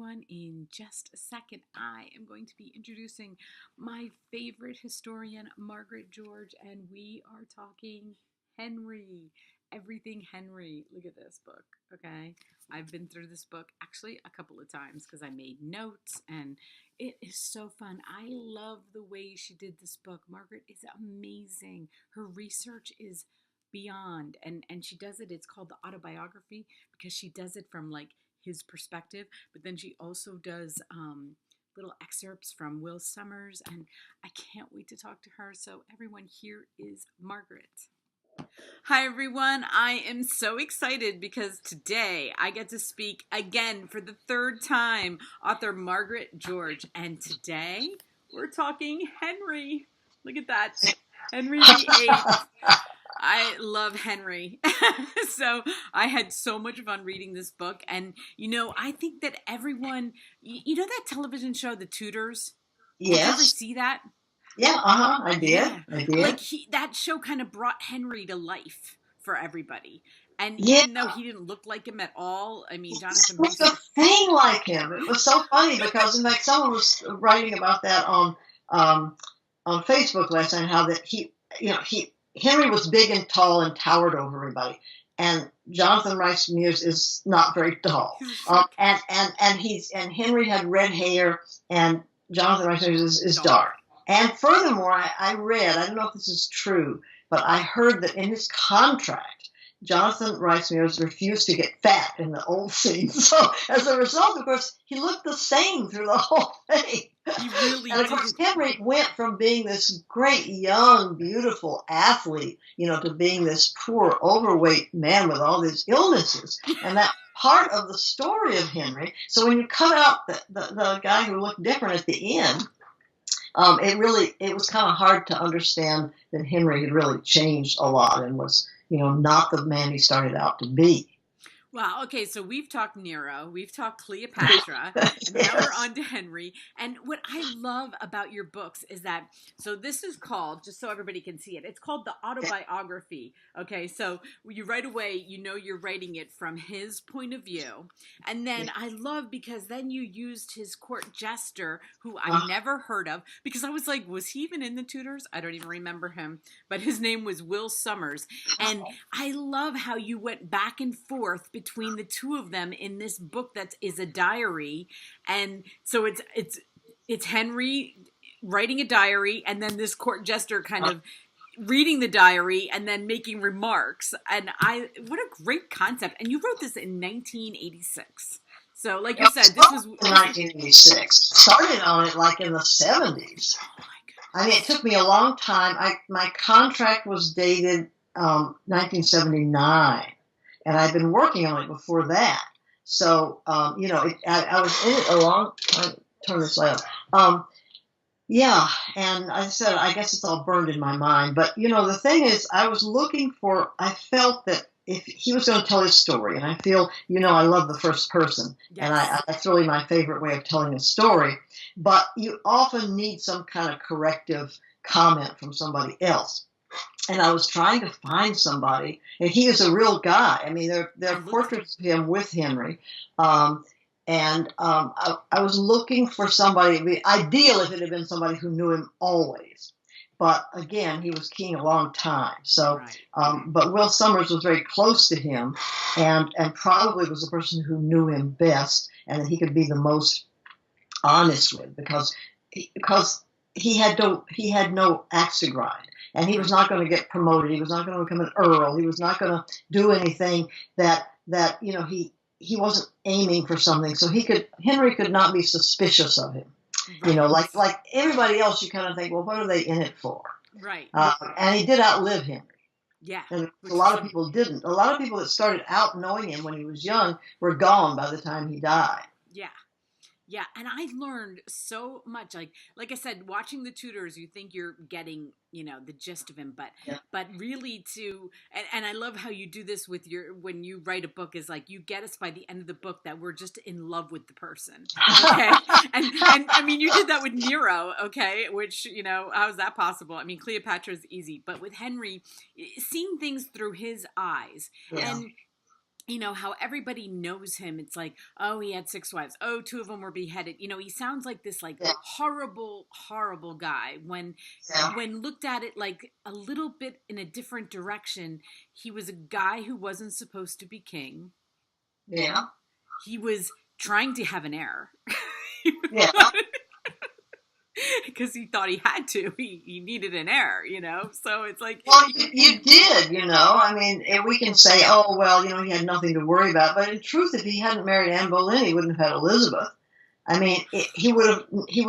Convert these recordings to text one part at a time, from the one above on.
everyone. In just a second, I am going to be introducing my favorite historian, Margaret George, and we are talking Henry. Everything Henry. Look at this book, okay? I've been through this book actually a couple of times because I made notes, and it is so fun. I love the way she did this book. Margaret is amazing. Her research is beyond, and she does it's called the Autobiography because she does it from like his perspective, but then she also does little excerpts from Will Summers, and I can't wait to talk to her. So everyone, here is Margaret. Hi everyone, I am so excited because today I get to speak again for the third time, author Margaret George, and today we're talking Henry. Look at that, Henry VIII. I love Henry. So I had so much fun reading this book. And, I think that everyone, you know that television show, The Tudors? Yes. Did you ever see that? Yeah, I did. Yeah. I did. Like that show kind of brought Henry to life for everybody. And even though he didn't look like him at all, I mean, Jonathan was a thing like him. It was so funny because, in fact, someone was writing about that on Facebook last night, how that Henry was big and tall and towered over everybody, and Jonathan Rhys Meyers is not very tall. And Henry had red hair, and Jonathan Rhys Meyers is dark. And furthermore, I read, I don't know if this is true, but I heard that in his contract, Jonathan Rhys Meyers refused to get fat in the old scenes. So as a result, of course, he looked the same through the whole thing. He really and of course, Henry went from being this great, young, beautiful athlete, to being this poor, overweight man with all these illnesses. And that part of the story of Henry. So when you cut out the guy who looked different at the end, it was kind of hard to understand that Henry had really changed a lot and was, not the man he started out to be. Wow. Okay. So we've talked Nero, we've talked Cleopatra, and now we're on to Henry. And what I love about your books is that, so this is called, just so everybody can see it, it's called the Autobiography. Okay. So you right away, you're writing it from his point of view. And then I love because then you used his court jester, who I never heard of, because I was like, was he even in the Tudors? I don't even remember him, but his name was Will Summers. And I love how you went back and forth between the two of them in this book that is a diary. And so it's Henry writing a diary, and then this court jester kind of reading the diary and then making remarks. And what a great concept. And you wrote this in 1986. So like you said, this was 1986. Started on it like in the 70s. Oh my goodness. I mean, it took me a long time. My contract was dated 1979. And I'd been working on it before that. So, I was in it a long time. Turn this light on. And I said, I guess it's all burned in my mind. But, the thing is, I felt that if he was going to tell his story, and I feel, I love the first person. Yes. And that's really my favorite way of telling a story. But you often need some kind of corrective comment from somebody else. And I was trying to find somebody, and he is a real guy. I mean, there are portraits of him with Henry, I was looking for somebody. It'd be ideal if it had been somebody who knew him always, but again, he was king a long time. So, but Will Summers was very close to him, and probably was the person who knew him best, and that he could be the most honest with, because he had no axe to grind. And he was not going to get promoted. He was not going to become an earl. He was not going to do anything that he wasn't aiming for something. So Henry could not be suspicious of him. Right. Like everybody else, you kind of think, well, what are they in it for? Right. And he did outlive Henry. Yeah. And a lot of people didn't. A lot of people that started out knowing him when he was young were gone by the time he died. Yeah. Yeah, and I learned so much. Like I said, watching the Tudors, you think you're getting, the gist of him, but really and I love how you do this with when you write a book, is like you get us by the end of the book that we're just in love with the person. Okay, and I mean you did that with Nero, okay, which how is that possible? I mean Cleopatra is easy, but with Henry, seeing things through his eyes, and how everybody knows him. It's like, oh, he had 6 wives. Oh, 2 of them were beheaded. He sounds like this like Yeah. horrible, horrible guy. When Yeah. when looked at it like a little bit in a different direction, he was a guy who wasn't supposed to be king. Yeah. He was trying to have an heir. Yeah. Because he thought he had to. He needed an heir, So it's like, Well, you did, I mean, we can say, oh, well, he had nothing to worry about. But in truth, if he hadn't married Anne Boleyn, he wouldn't have had Elizabeth. I mean, he would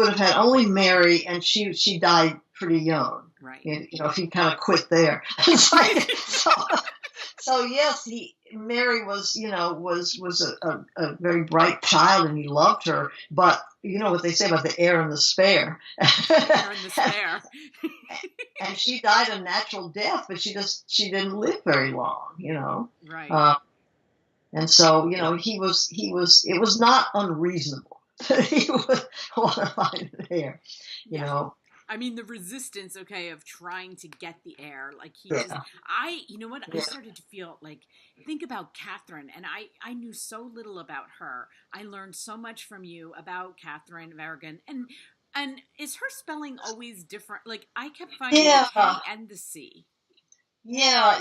have had only Mary, and she died pretty young. right. If he kind of quit there. It's like, so yes, Mary was a very bright child, and he loved her. But you know what they say about the heir and the spare. Heir and the spare. And she died a natural death, but she didn't live very long. Right. And so he was. It was not unreasonable that he would want to find an heir. I mean, the resistance, of trying to get the heir, like Yeah. I started to feel like, think about Catherine, and I knew so little about her. I learned so much from you about Catherine of Aragon, and is her spelling always different? Like, I kept finding the K and the C. Yeah.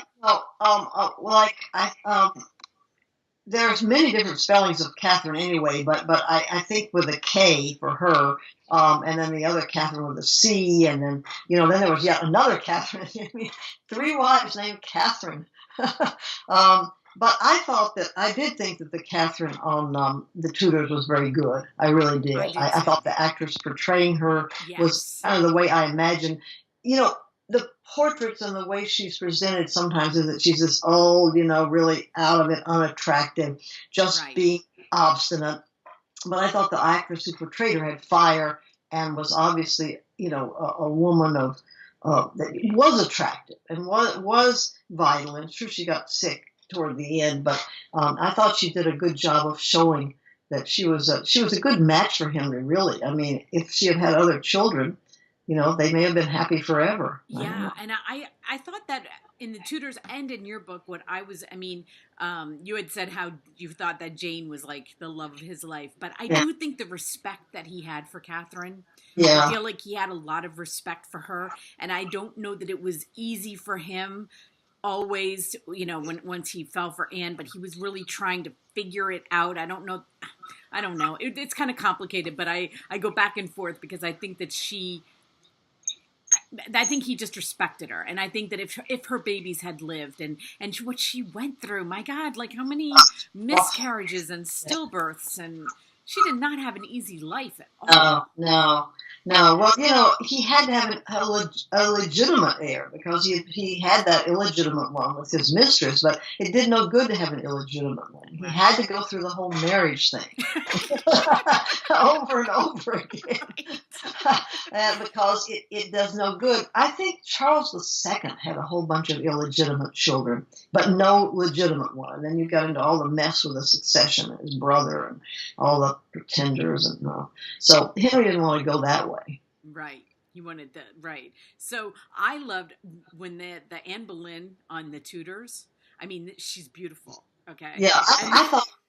There's many different spellings of Catherine anyway, but I think with a K for her, and then the other Catherine with a C, and then then there was yet another Catherine. I mean, 3 wives named Catherine. But I did think that the Catherine on the Tudors was very good. I really did. I thought the actress portraying her was kind of the way I imagined. The portraits and the way she's presented sometimes is that she's this old, really out of it, unattractive, just being obstinate. But I thought the actress who portrayed her had fire and was obviously, a woman that was attractive and was vital. And sure, she got sick toward the end, but I thought she did a good job of showing that she was a good match for Henry. Really, I mean, if she had had other children, they may have been happy forever. Yeah, and I thought that in the Tudors and in your book, you had said how you thought that Jane was like the love of his life, but I do think the respect that he had for Catherine, I feel like he had a lot of respect for her, and I don't know that it was easy for him always, once he fell for Anne, but he was really trying to figure it out. I don't know. It's kind of complicated, but I go back and forth because I think that I think he just respected her, and I think that if her babies had lived and what she went through, my God, like how many miscarriages and stillbirths, and she did not have an easy life at all. No. Well, he had to have a legitimate heir because he had that illegitimate one with his mistress, but it did no good to have an illegitimate one. He had to go through the whole marriage thing over and over again because it does no good. I think Charles II had a whole bunch of illegitimate children, but no legitimate one. And then you got into all the mess with the succession and his brother and all the pretenders and so Henry didn't want to go that way. Right. He wanted right. So I loved when the Anne Boleyn on the Tudors. I mean, she's beautiful. Okay. Yeah,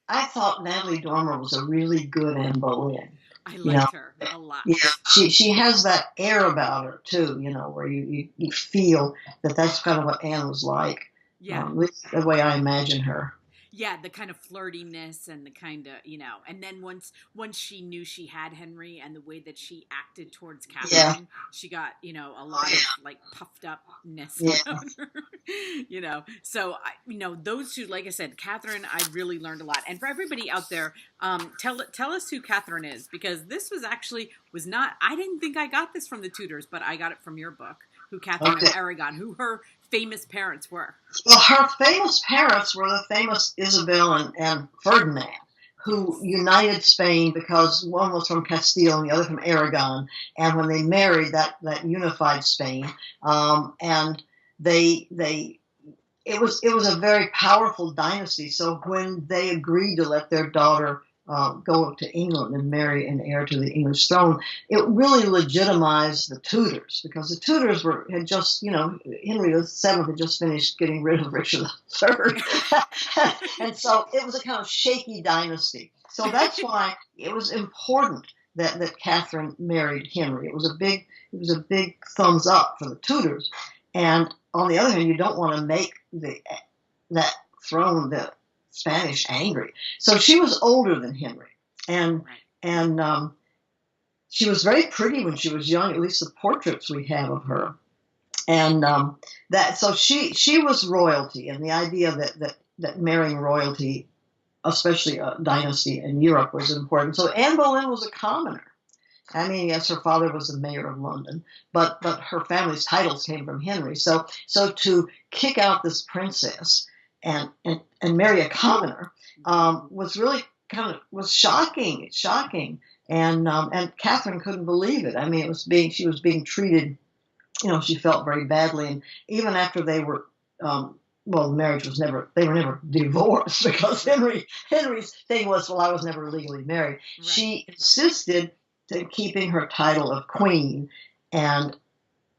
I thought Natalie Dormer was a really good Anne Boleyn. I liked her a lot. Yeah, she has that air about her too. Where you feel that's kind of what Anne was like. Yeah, the way I imagine her. Yeah, the kind of flirtiness and the kind of, and then once she knew she had Henry and the way that she acted towards Catherine, she got, a lot of like puffed upness about her, So, those two, like I said, Catherine, I really learned a lot. And for everybody out there, tell us who Catherine is, because this was not, I didn't think I got this from the Tudors, but I got it from your book, who Catherine of Aragon, who her famous parents were. Well, her famous parents were the famous Isabel and Ferdinand, who united Spain because one was from Castile and the other from Aragon. And when they married, that unified Spain. And it was a very powerful dynasty. So when they agreed to let their daughter go to England and marry an heir to the English throne, it really legitimized the Tudors, because the Tudors had just, Henry VII had just finished getting rid of Richard III. And so it was a kind of shaky dynasty. So that's why it was important that Catherine married Henry. It was a big thumbs up for the Tudors. And on the other hand, you don't want to make that throne, the Spanish, angry. So she was older than Henry, and she was very pretty when she was young. At least the portraits we have of her, and so she was royalty, and the idea that marrying royalty, especially a dynasty in Europe, was important. So Anne Boleyn was a commoner. I mean, yes, her father was the mayor of London, but her family's titles came from Henry. So to kick out this princess and marry a commoner was really was shocking. It's shocking, and Catherine couldn't believe it. I mean, she was being treated. She felt very badly, and even after they were. Marriage was they were never divorced, because Henry's thing was, well, I was never legally married. Right. She insisted to keeping her title of queen, and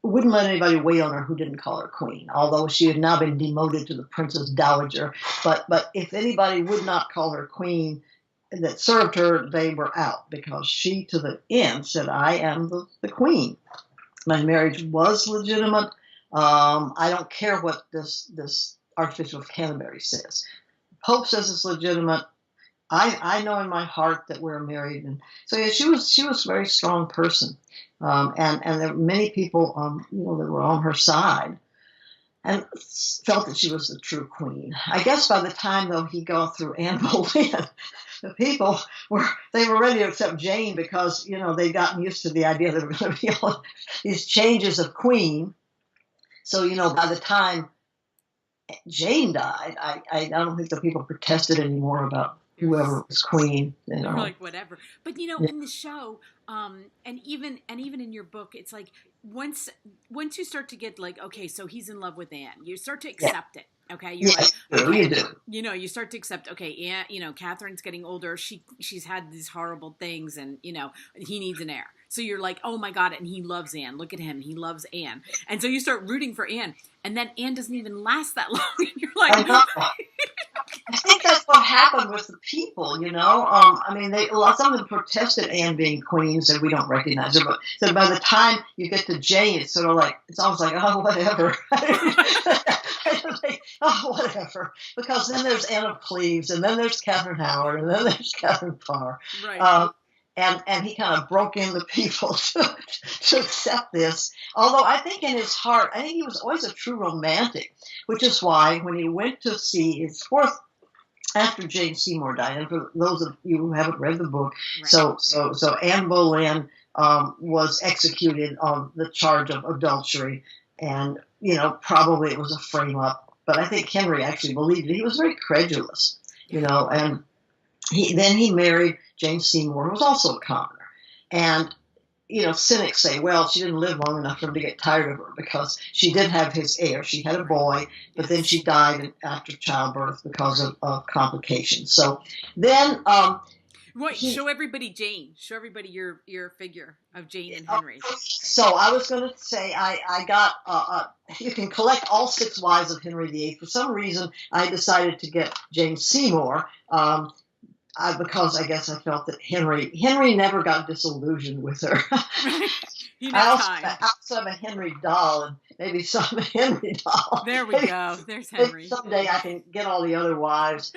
wouldn't let anybody wait on her who didn't call her queen, although she had now been demoted to the Princess Dowager. But if anybody would not call her queen that served her, they were out, because she, to the end, said, I am the queen. My marriage was legitimate. I don't care what this Archbishop of Canterbury says. Pope says it's legitimate. I know in my heart that we're married, and so yeah, she was a very strong person, and there were many people, that were on her side, and felt that she was the true queen. I guess by the time though he got through Anne Boleyn, the people were ready to accept Jane, because they'd gotten used to the idea that there were going to be all these changes of queen. So by the time Jane died, I don't think the people protested anymore about whoever was queen. Or like whatever. But in the show, and even in your book, it's like once you start to get like, okay, so he's in love with Anne, you start to accept it. Okay, you're like, okay, you start to accept, okay, Anne, Catherine's getting older. She's had these horrible things, and he needs an heir. So you're like, oh my God, and he loves Anne. Look at him, he loves Anne. And so you start rooting for Anne, and then Anne doesn't even last that long. And you're like, I know. I think that's what happened with the people. I mean, some of them protested Anne being queen, said we don't recognize her. But so by the time you get to Jane, it's sort of like, it's almost like, oh, whatever. Oh, whatever. Because then there's Anne of Cleves, and then there's Catherine Howard, and then there's Catherine Parr. Right. And he kind of broke in the people to accept this. Although I think in his heart, I think he was always a true romantic, which is why when he went to see his fourth, after Jane Seymour died, and for those of you who haven't read the book, right. so Anne Boleyn was executed on the charge of adultery, and probably it was a frame up, but I think Henry actually believed it. He was very credulous, and he married Jane Seymour, who was also a commoner. And, cynics say, well, she didn't live long enough for him to get tired of her, because she did have his heir. She had a boy, but then she died after childbirth because of complications. So then... show everybody Jane. Show everybody your figure of Jane and Henry. So I was going to say I got you can collect all 6 wives of Henry VIII. For some reason, I decided to get Jane Seymour because I guess I felt that Henry never got disillusioned with her. I also have a Henry doll, and maybe some Henry doll. There we go. There's Henry. Someday I can get all the other wives.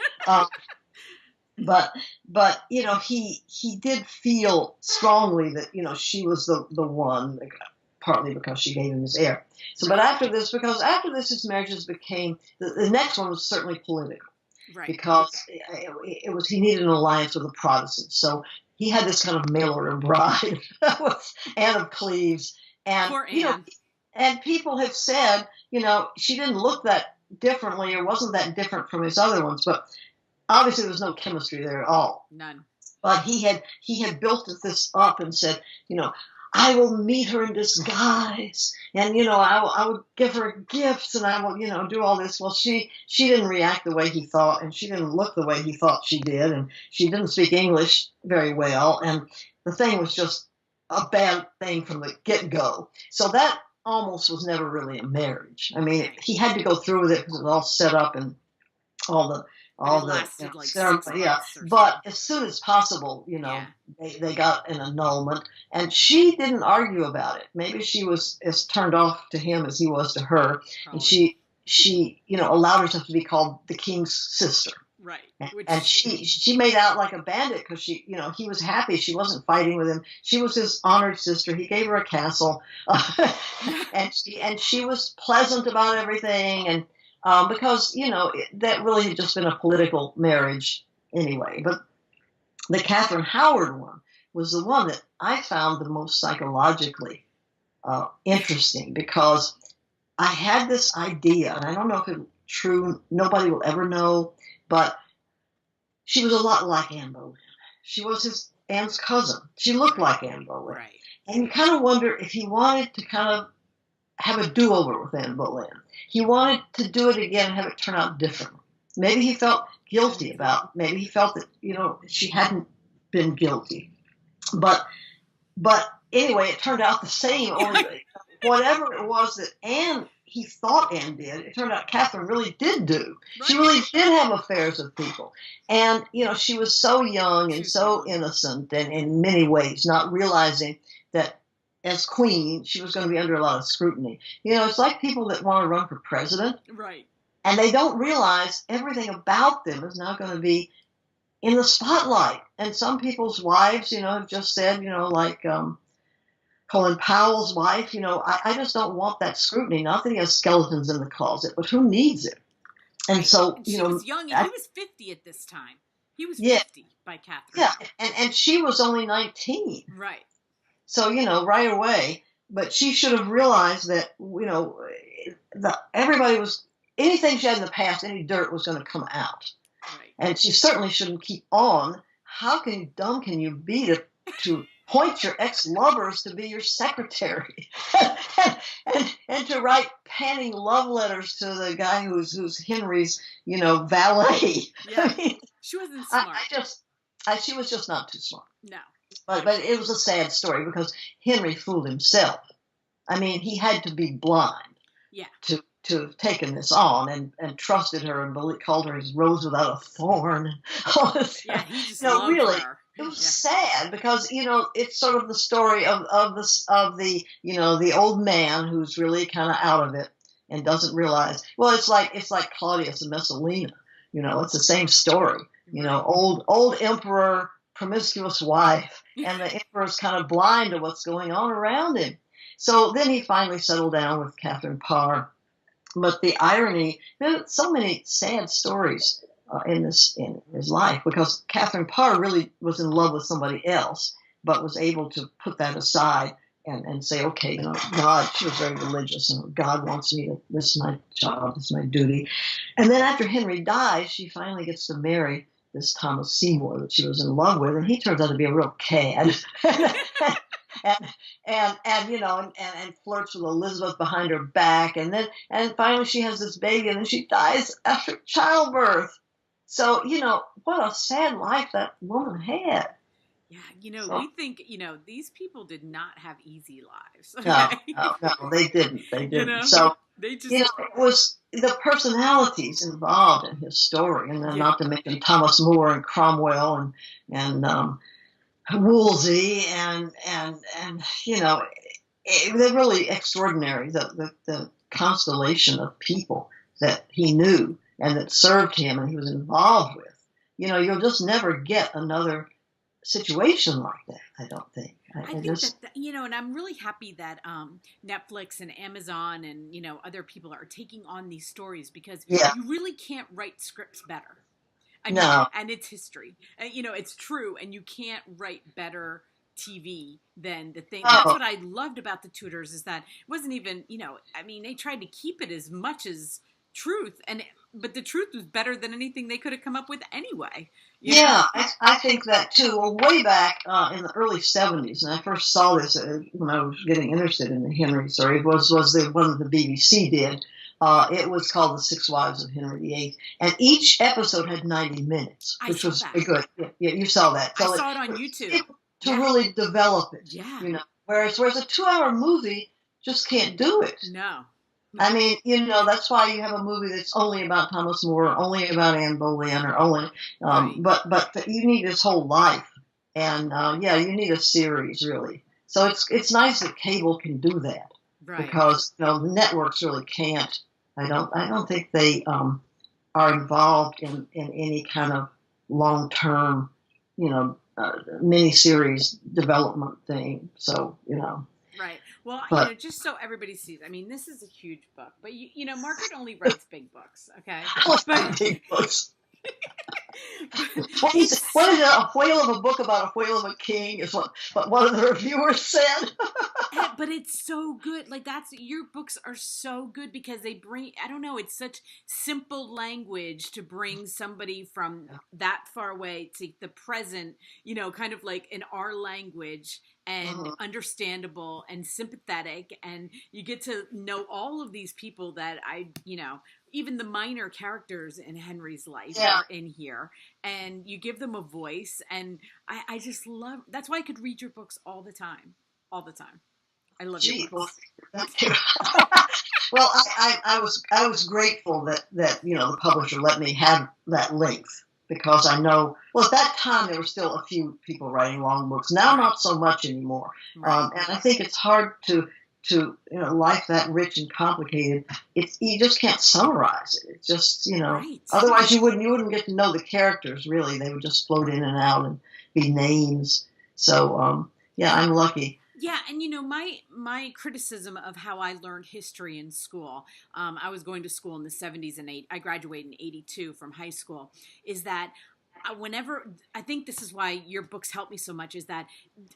But he did feel strongly that she was the one, partly because she gave him his heir. So, but after this, his marriages became the next one was certainly political, right? Because it was he needed an alliance with the Protestants. So he had this kind of mail order bride with Anne of Cleves, and poor Anne. And people have said she didn't look that differently or wasn't that different from his other ones, but obviously, there was no chemistry there at all. None. But he had built this up and said, I will meet her in disguise, and I would give her gifts, and I will do all this. Well, she didn't react the way he thought, and she didn't look the way he thought she did, and she didn't speak English very well, and the thing was just a bad thing from the get-go. So that almost was never really a marriage. I mean, he had to go through with it because it was all set up and all the lasted like 6 ceremony, yeah. months or But something. as soon as possible, Yeah. they got an annulment, and she didn't argue about it. Maybe she was as turned off to him as he was to her, and Probably. she allowed herself to be called the king's sister. Right. And she made out like a bandit because he was happy. She wasn't fighting with him. She was his honored sister. He gave her a castle, and she was pleasant about everything. And because that really had just been a political marriage anyway. But the Catherine Howard one was the one that I found the most psychologically interesting, because I had this idea, and I don't know if it's true. Nobody will ever know. But she was a lot like Anne Boleyn. She was Anne's cousin. She looked like Anne Boleyn. Right. And you kind of wonder if he wanted to kind of have a do-over with Anne Boleyn. He wanted to do it again and have it turn out differently. Maybe he felt guilty about it. Maybe he felt that, she hadn't been guilty. But anyway, it turned out the same. Only whatever it was that he thought Anne did, it turned out Catherine really did do. Right. She really did have affairs with people. And, she was so young and so innocent, and in many ways not realizing that as queen, she was going to be under a lot of scrutiny. It's like people that want to run for president. Right. And they don't realize everything about them is now going to be in the spotlight. And some people's wives, have just said, like Colin Powell's wife, I just don't want that scrutiny. Not that he has skeletons in the closet, but who needs it? And so, she was young, and he was 50 at this time. He was 50 by Catherine. Yeah, and she was only 19. Right. So, right away. But she should have realized that, everybody was, anything she had in the past, any dirt was going to come out. Right. And she certainly shouldn't keep on. How dumb can you be to point your ex-lovers to be your secretary and to write panning love letters to the guy who's Henry's, valet? Yeah. I mean, she wasn't smart. She was just not too smart. No. But it was a sad story because Henry fooled himself. I mean, he had to be blind. Yeah. To have taken this on and trusted her and called her his rose without a thorn. Yeah, he just loved really, her. It was sad because it's sort of the story of the old man who's really kind of out of it and doesnn't realize. Well, it's like Claudius and Messalina. It's the same story. Old emperor, promiscuous wife, and the emperor's kind of blind to what's going on around him. So then he finally settled down with Catherine Parr. But the irony, there's so many sad stories in his life, because Catherine Parr really was in love with somebody else, but was able to put that aside and say, okay, God, she was very religious, and God wants me to, this is my job, this is my duty. And then after Henry dies, she finally gets to marry this Thomas Seymour that she was in love with, and he turns out to be a real cad. And flirts with Elizabeth behind her back, and finally she has this baby, and then she dies after childbirth. So what a sad life that woman had. Yeah, we think these people did not have easy lives. No, they didn't. They didn't. So they just it was the personalities involved in his story, and then not to mention Thomas More and Cromwell and Wolsey and they're really extraordinary. The constellation of people that he knew and that served him and he was involved with. You'll just never get another situation like that, I don't think. I think that, and I'm really happy that Netflix and Amazon and, other people are taking on these stories, because you really can't write scripts better. And it's history. It's true, and you can't write better TV than the thing. That's what I loved about the Tudors, is that it wasn't even, they tried to keep it as much as truth. And but the truth was better than anything they could have come up with anyway. Yeah, I think that too. Well, way back in the early 70s, and I first saw this when I was getting interested in the Henry story, was the one that the BBC did. It was called The Six Wives of Henry VIII, and each episode had 90 minutes, which was very good. Yeah, you saw that. So I saw it on YouTube. To really develop it, yeah. Whereas a 2-hour movie just can't do it. No. I mean, that's why you have a movie that's only about Thomas More, only about Anne Boleyn, or only, but you need his whole life, and you need a series really. So it's nice that cable can do that, right? Because the networks really can't. I don't think they are involved in any kind of long-term, miniseries development thing. So Right. Well, just so everybody sees, I mean, this is a huge book, but Margaret only writes big books, okay? Big books. What is it? A whale of a book about a whale of a king is what one of the reviewers said. But it's so good. Like your books are so good because they bring, I don't know, it's such simple language to bring somebody from that far away to the present, kind of like in our language, and understandable and sympathetic, and you get to know all of these people that even the minor characters in Henry's life are in here, and you give them a voice, and I just love, that's why I could read your books all the time. I love your books. Well, thank you. Well, I was grateful that the publisher let me have that length, because I know, well, at that time there were still a few people writing long books. Now not so much anymore. Right. And I think it's hard to life that rich and complicated. You just can't summarize it. It's just right. Otherwise you wouldn't get to know the characters really. They would just float in and out and be names. So I'm lucky. Yeah, and my criticism of how I learned history in school, I was going to school in the 70s and I graduated in 82 from high school, is that I think this is why your books help me so much, is that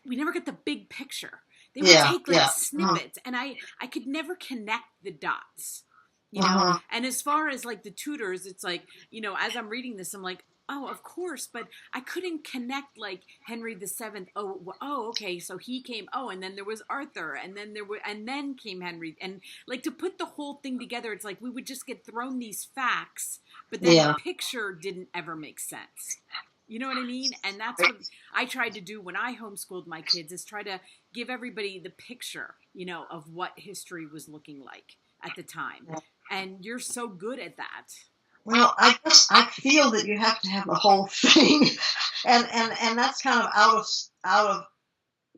we never get the big picture. They would take snippets, and I could never connect the dots, and as far as like the Tudors, it's like, as I'm reading this, I'm like, oh, of course, but I couldn't connect like Henry VII. Oh, okay, so he came. Oh, and then there was Arthur, and then came Henry, and like to put the whole thing together, it's like we would just get thrown these facts, but then the picture didn't ever make sense. You know what I mean? And that's what I tried to do when I homeschooled my kids, is try to give everybody the picture, of what history was looking like at the time. And you're so good at that. Well, I feel that you have to have the whole thing, and that's kind of out of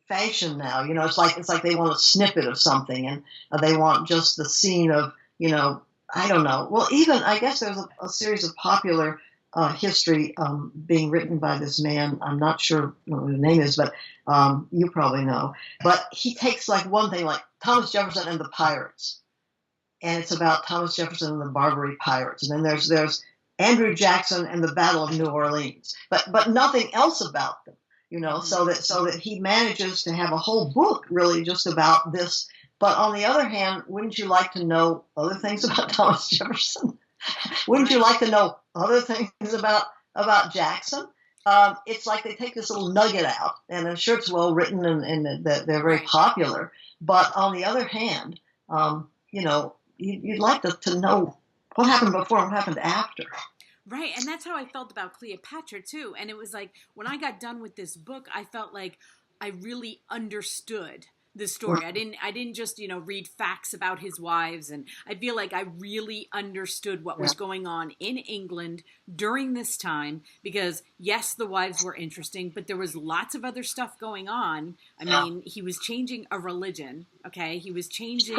fashion now. It's like they want a snippet of something, and they want just the scene of I don't know. Well, even I guess there's a series of popular history being written by this man. I'm not sure what his name is, but you probably know. But he takes like one thing, like Thomas Jefferson and the pirates. And it's about Thomas Jefferson and the Barbary Pirates. And then there's Andrew Jackson and the Battle of New Orleans, but nothing else about them, so that he manages to have a whole book really just about this. But on the other hand, wouldn't you like to know other things about Thomas Jefferson? Wouldn't you like to know other things about Jackson? It's like they take this little nugget out, and I'm sure it's well written and they're very popular. But on the other hand, you'd like to know what happened before and what happened after. Right, and that's how I felt about Cleopatra, too. And it was like, when I got done with this book, I felt like I really understood the story. I didn't just, read facts about his wives, and I feel like I really understood what was going on in England during this time, because yes, the wives were interesting, but there was lots of other stuff going on. I mean, he was changing a religion, okay? He was changing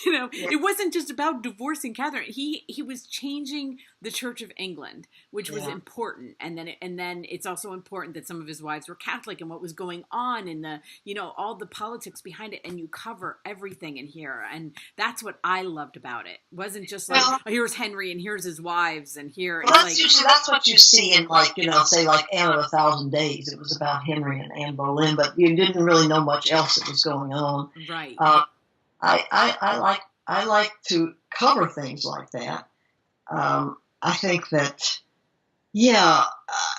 it wasn't just about divorcing Catherine. He was changing the Church of England, which was important. And then it's also important that some of his wives were Catholic, and what was going on in the, all the politics behind it. And you cover everything in here. And that's what I loved about it. It wasn't just like, here's Henry and here's his wives and here. Well, that's what you see in say like Anne of 1,000 Days. It was about Henry and Anne Boleyn, but you didn't really know much else that was going on. Right. I like I like to cover things like that. I think that, yeah,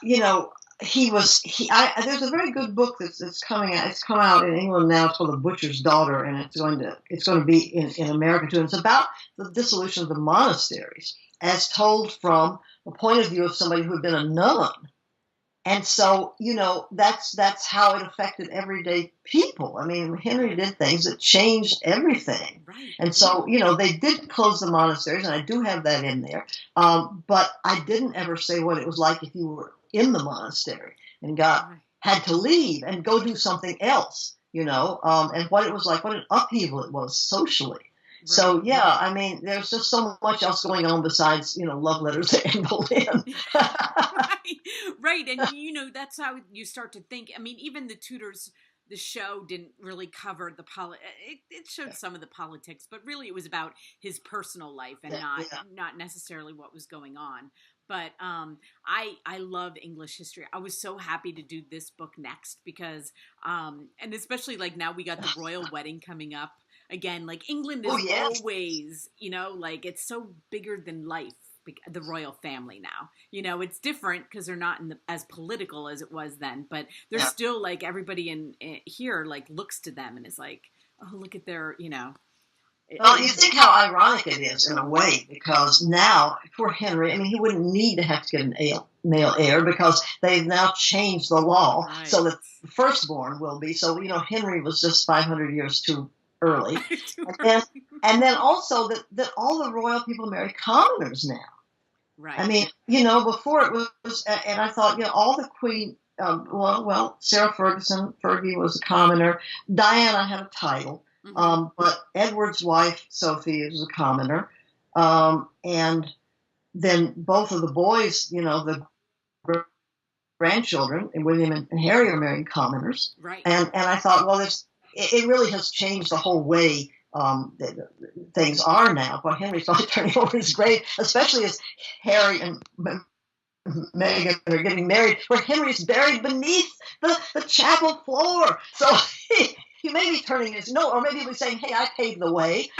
you know, there's a very good book that's coming out. It's come out in England now. It's called The Butcher's Daughter, and it's going to be in America too. And it's about the dissolution of the monasteries, as told from the point of view of somebody who had been a nun. And so, that's how it affected everyday people. I mean, Henry did things that changed everything. Right. And so, they did close the monasteries, and I do have that in there. But I didn't ever say what it was like if you were in the monastery and had to leave and go do something else, and what it was like, what an upheaval it was socially. Right. So, yeah, I mean, there's just so much else going on besides, love letters to Anne Boleyn. Right. And, that's how you start to think. I mean, even the Tudors, the show didn't really cover the it showed some of the politics, but really it was about his personal life and not necessarily what was going on. But I love English history. I was so happy to do this book next because, and especially like now we got the royal wedding coming up. Again, like England is always, like it's so bigger than life, the royal family now. It's different because they're not as political as it was then, but they're still like everybody in here like looks to them and is like, oh, look at their, Well, you think how ironic it is in a way, because now, poor Henry, I mean, he wouldn't need to have to get an male heir because they've now changed the law so that the firstborn will be. So, Henry was just 500 years too early. and then also that all the royal people marry commoners now. Right. I mean, before it was, and I thought, all the queen, Sarah Fergie was a commoner. Diana had a title. Mm-hmm. But Edward's wife, Sophie, was a commoner. And then both of the boys, the grandchildren, and William and Harry are marrying commoners. Right. And I thought, well, it really has changed the whole way that things are now. But Henry's probably turning over his grave, especially as Harry and Meghan are getting married, where Henry's buried beneath the chapel floor. So he may be turning his or maybe he'll be saying, "Hey, I paved the way."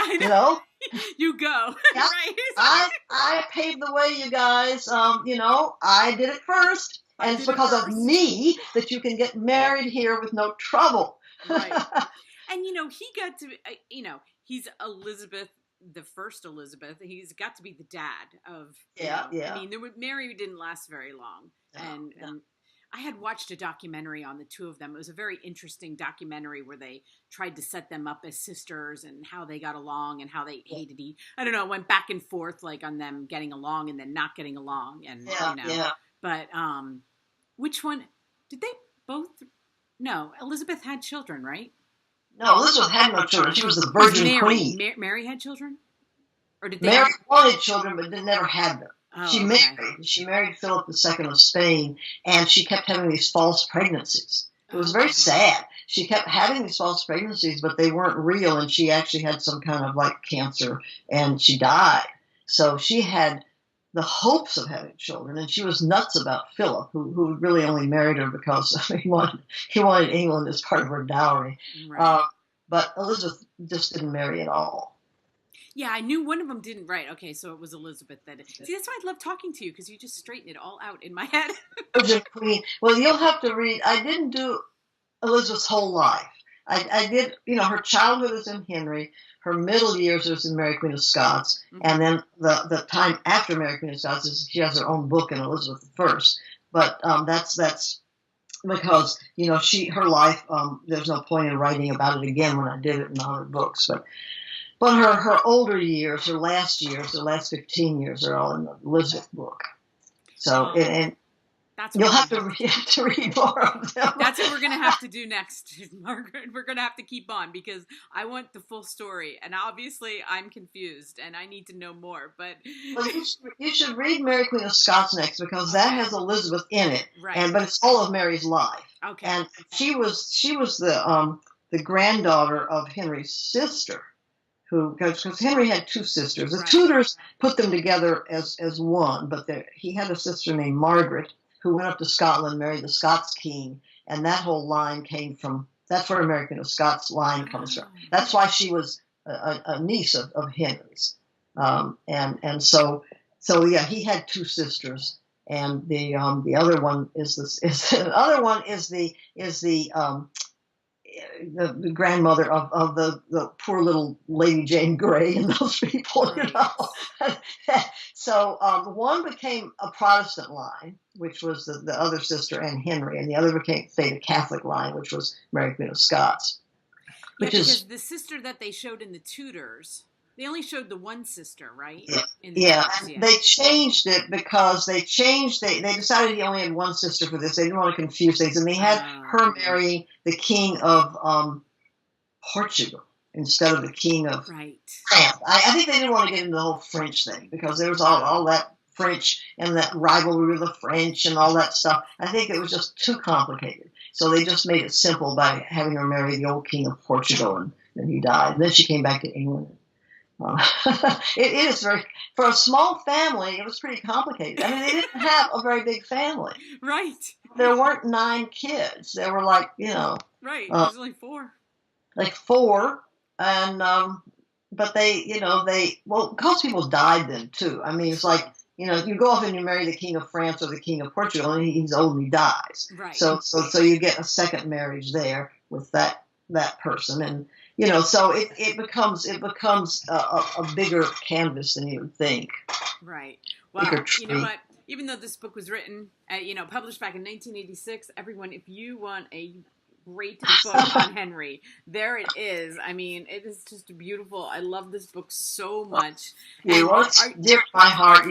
You go. Yeah, right. I paved the way, you guys. I did it first, and it's because of me that you can get married here with no trouble. Right. And he got to, he's Elizabeth, the first Elizabeth. He's got to be the dad of. Yeah. I mean, Mary didn't last very long, and I had watched a documentary on the two of them. It was a very interesting documentary where they tried to set them up as sisters and how they got along and how they hated I don't know, it went back and forth like on them getting along and then not getting along. And, but which one, did they both, no, Elizabeth had children, right? No, Elizabeth had no children. She was the Virgin Queen. Mary had children? Or did Mary wanted children, but they never had them. Oh, She married Philip II of Spain, and she kept having these false pregnancies. It was very sad. She kept having these false pregnancies, but they weren't real, and she actually had some kind of like cancer, and she died. So she had the hopes of having children, and she was nuts about Philip, who really only married her because he wanted England as part of her dowry. Right. But Elizabeth just didn't marry at all. Yeah, I knew one of them didn't. Right. Okay, so it was Elizabeth that. See, that's why I love talking to you, because you just straighten it all out in my head. Virgin Queen. Well, you'll have to read. I didn't do Elizabeth's whole life. I did. Her childhood is in Henry. Her middle years is in Mary Queen of Scots, and then the time after Mary Queen of Scots is she has her own book in Elizabeth I. But that's because her life. There's no point in writing about it again when I did it in other books, But her older years, her last 15 years are all in the Elizabeth book. So, and you'll have to read more of them. That's what we're going to have to do next, Margaret. We're going to have to keep on because I want the full story. And obviously I'm confused and I need to know more. But well, you should read Mary Queen of Scots next because that has Elizabeth in it. Right. But it's all of Mary's life. Okay. And she was the granddaughter of Henry's sister. Because Henry had two sisters. The Tudors put them together as one, but he had a sister named Margaret who went up to Scotland, married the Scots king, and that whole line came from, that's where Mary Queen of Scots line comes from. That's why she was a niece of Henry's, and so yeah, he had two sisters, and the other one is the other one is the grandmother of the poor little Lady Jane Grey and those people, you know. So one became a Protestant line, which was the other sister and Henry, and the other became, say, the Catholic line, which was Mary Queen of Scots. Yeah, because the sister that they showed in the Tudors, they only showed the one sister, right? Yeah, and they changed it because they decided he only had one sister for this. They didn't want to confuse things, and they had her marry the king of Portugal instead of the king of France. I think they didn't want to get into the whole French thing because there was all that French and that rivalry with the French and all that stuff. I think it was just too complicated. So they just made it simple by having her marry the old king of Portugal, and then he died. And then she came back to England. It is for a small family, it was pretty complicated. I mean, they didn't have a very big family. Right. There weren't 9 kids. There were like, right. There's only 4. Like 4. And, but because people died then too. I mean, it's like, you go off and you marry the king of France or the king of Portugal, and he's old and he dies. Right. So you get a second marriage there with that person, and so it becomes a bigger canvas than you would think. Right. Well, you know what? Even though this book was written, published back in 1986, everyone, if you want a great book on Henry, there it is. I mean, it is just beautiful. I love this book so much. It's dear to my heart,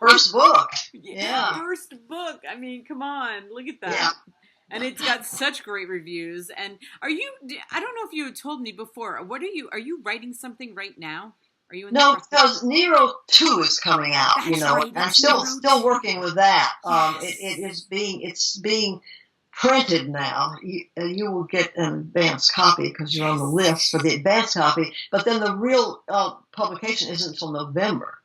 First book. Yeah. First book. I mean, come on. Look at that. Yeah. And it's got such great reviews. And I don't know if you had told me before, are you writing something right now? Are you in No, because Nero 2 is coming out, right, I'm still working with that. Yes. It's being printed now. You will get an advanced copy because you're on the list for the advanced copy, but then the real publication isn't until November.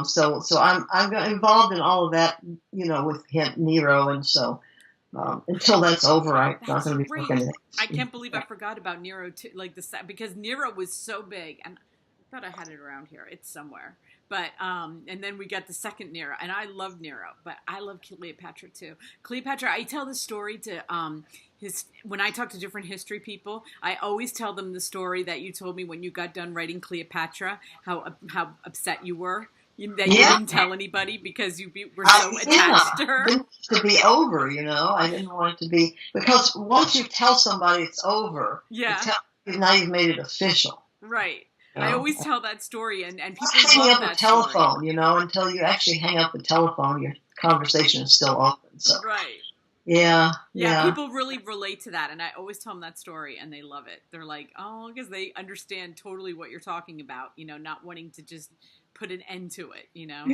So I'm involved in all of that, with Nero, and so until that's over, I'm not going to be working. I can't believe I forgot about Nero too, because Nero was so big, and I thought I had it around here. It's somewhere. But and then we got the second Nero, and I love Nero, but I love Cleopatra too. Cleopatra, I tell the story to when I talk to different history people, I always tell them the story that you told me when you got done writing Cleopatra, how upset you were. That you didn't tell anybody because you were so attached to her. It didn't to be over, I didn't want it to be, because once you tell somebody it's over, now you've made it official. Right. I always tell that story, and people hanging love up the telephone, until you actually hang up the telephone, your conversation is still open. So. Right. Yeah. People really relate to that, and I always tell them that story, and they love it. They're like, because they understand totally what you're talking about, not wanting to just put an end to it, Yeah,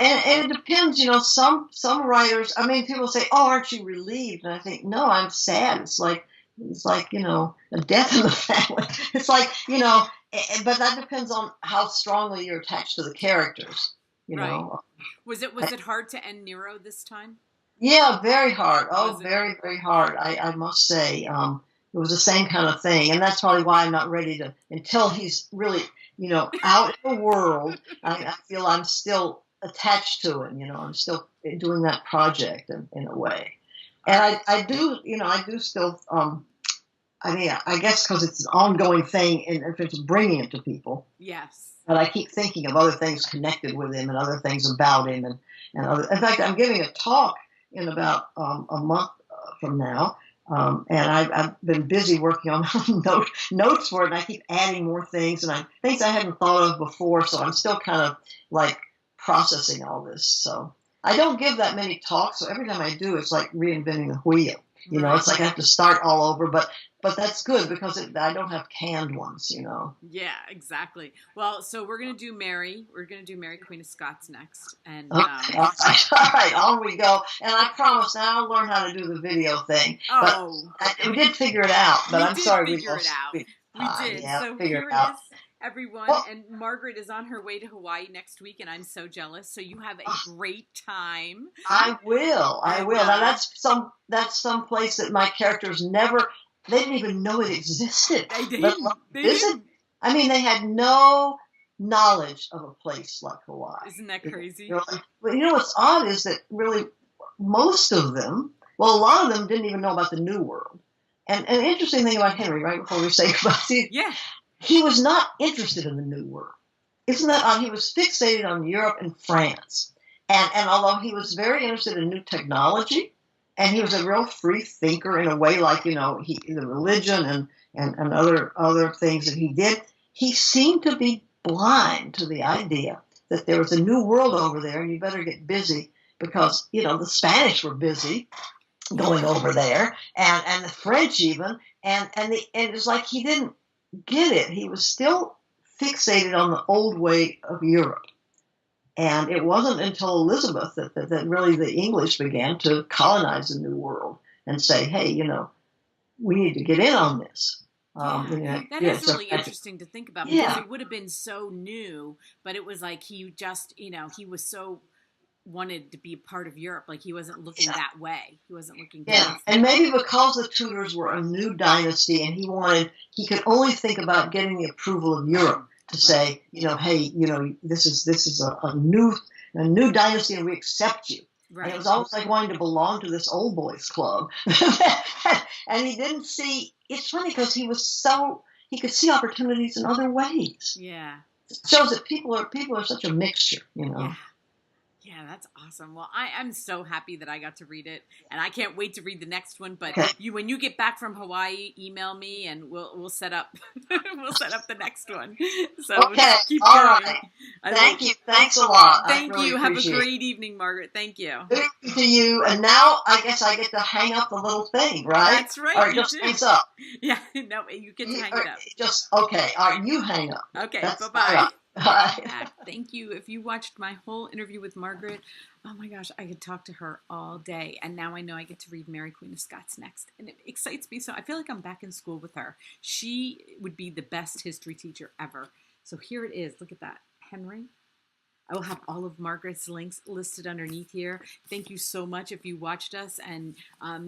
and it depends, some writers, people say, aren't you relieved? And I think, no, I'm sad. It's like, a death in the family. It's like, but that depends on how strongly you're attached to the characters, Right. Was it hard to end Nero this time? Yeah, very hard. Very, very hard. I must say, it was the same kind of thing. And that's probably why I'm not ready to, until he's really, out in the world, I feel I'm still attached to him, I'm still doing that project in a way. And I do still, I guess because it's an ongoing thing in terms of bringing it to people. Yes. But I keep thinking of other things connected with him and other things about him. And other, in fact, I'm giving a talk in about a month from now. And I've been busy working on notes for it, and I keep adding more things, and things I hadn't thought of before, so I'm still kind of like processing all this. So I don't give that many talks, so every time I do, it's like reinventing the wheel. It's like I have to start all over, but that's good because I don't have canned ones, Yeah, exactly. Well, so we're going to do Mary. We're going to do Mary, Queen of Scots next. And all right, on we go. And I promise now I'll learn how to do the video thing. Oh. But we did figure it out, but I'm sorry. We did. Yeah, so figure here it out. Is everyone. And Margaret is on her way to Hawaii next week, and I'm so jealous. So you have a great time. I will. Now that's some place that my characters never. They didn't even know it existed. They didn't. I mean, they had no knowledge of a place like Hawaii. Isn't that crazy? Really. But you know what's odd is that really most of them, well, a lot of them didn't even know about the New World. And an interesting thing about Henry, right before we say about it, Yeah. he was not interested in the New World. Isn't that odd? He was fixated on Europe and France. And although he was very interested in new technology, and he was a real free thinker in a way, like, you know, the religion and other things that he did, he seemed to be blind to the idea that there was a new world over there and you better get busy because, you know, the Spanish were busy going over there and the French even. And it was like he didn't get it. He was still fixated on the old way of Europe. And it wasn't until Elizabeth that really the English began to colonize the New World and say, hey, you know, we need to get in on this. That is really interesting to think about because it would have been so new, but it was like he just, you know, he was so wanted to be a part of Europe. Like he wasn't looking that way. He wasn't looking. And maybe because the Tudors were a new dynasty and he could only think about getting the approval of Europe to say, you know, hey, you know, this is a new dynasty and we accept you. Right. And it was almost like wanting to belong to this old boys club. And he didn't see, it's funny because he could see opportunities in other ways. Yeah. It shows that people are such a mixture, you know. Yeah, that's awesome. Well, I'm so happy that I got to read it, and I can't wait to read the next one. But when you get back from Hawaii, email me, and we'll set up the next one. So keep all going. Right. Thank you. Thanks a lot. Thank you. Have a great evening, Margaret. Thank you. Good to you. And now I guess I get to hang up the little thing, right? That's right. Or just hangs up. Yeah. No, you get to hang it up. Just okay. All right, you hang up. Okay. Bye-bye. Thank you. If you watched my whole interview with Margaret, oh my gosh, I could talk to her all day. And now I know I get to read Mary Queen of Scots next. And it excites me so. I feel like I'm back in school with her. She would be the best history teacher ever. So here it is. Look at that. Henry. I will have all of Margaret's links listed underneath here. Thank you so much if you watched us. And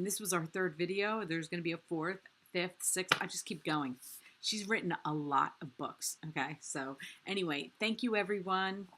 this was our third video. There's going to be a fourth, fifth, sixth. I just keep going. She's written a lot of books. Okay. So anyway, thank you, everyone.